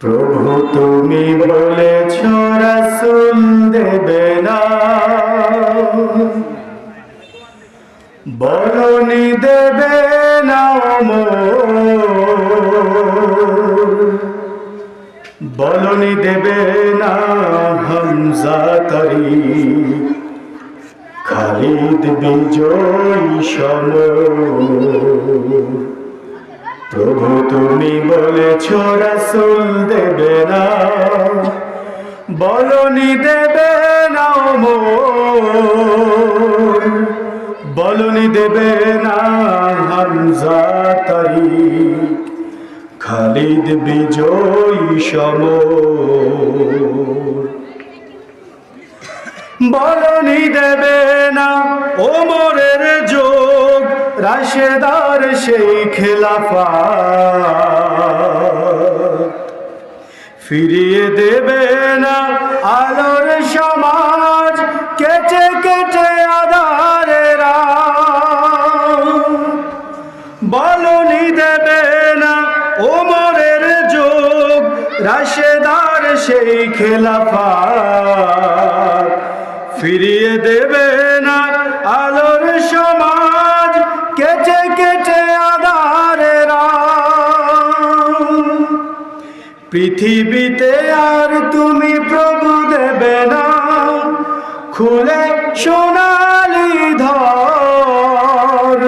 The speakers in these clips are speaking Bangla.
প্রভু তুমি বলেছ রাসূল দেবে না, বলনি দেবে না বলনি দেবে না হামজা তারিক, খালিদ বিজয়ী সমর। প্রভু তুমি বলেছ রাসূল দেবে না, বলনি দেবে না বলনি দেবে না হামজা তারিক, খালিদ বিজয়ী সমর। বলনি দেবে না ওমরের যোগ, রাশেদার সেই খেলাফত, ফিরিয়ে দেবে না আলোর সমাজ, কেটে কেটে আঁধারের রাত। বলনি দেবে না ওমরের যোগ, রাশেদার সেই খেলাফত, ফিরিয়ে দেবে না আলোর সমাজ, কেটে কেটে আঁধারের রাত। পৃথিবীতে আর তুমি প্রভু দেবে না, খুলে সোনালি ধর,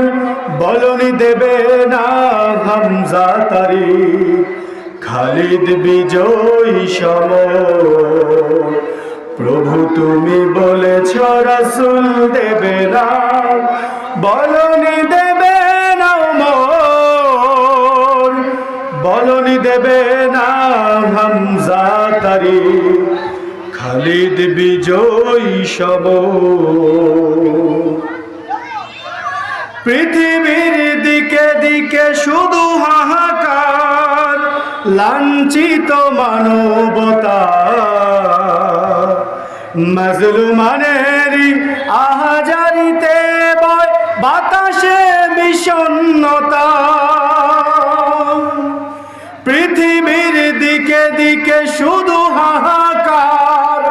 বলনি দেবে না হামজা তারিক, খালিদ বিজয়ী সমর। প্রভু তুমি বলেছ রাসূল দেবে না, বলনি দেবে না বলনি দেবে না হামজা তারিক, খালিদ বিজয়ী সমর। পৃথিবীর দিকে দিকে শুধু হাহাকার, লাঞ্ছিত মানবতা, মাজলুমানেরই আহাজারিতে বয় বাতাসে বিষণ্ণতা। পৃথিবীর দিকে দিকে শুধু হাহাকার,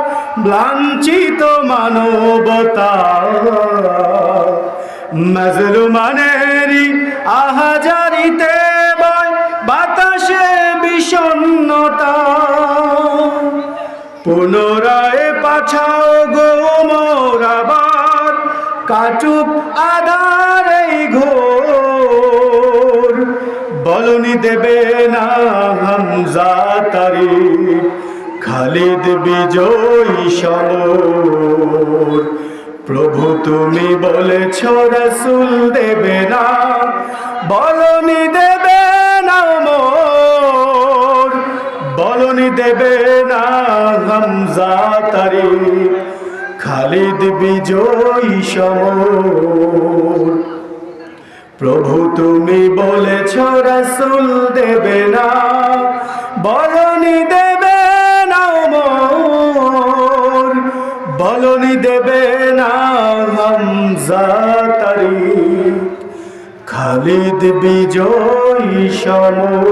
লাঞ্ছিত মানবতা, মাজলুমানেরই আহাজারিতে বয় বাতাসে বিষণ্ণতা। পুনরায় পাঠাও গো মোর আবার, কাটুক আঁধার এই ঘোর, বলনি দেবে না হামজা তারিক, খালিদ বিজয়ী সমর। প্রভু তুমি বলেছ রাসূল দেবে না, বলনি দেবে না বলনি দেবে না হামজা তারিক, খালিদ বিজয়ী সমর। প্রভু তুমি বলেছ রাসূল দেবে না, বলনি দেবে না বলনি দেবে না হামজা তারিক, খালিদ বিজয়ী সমর।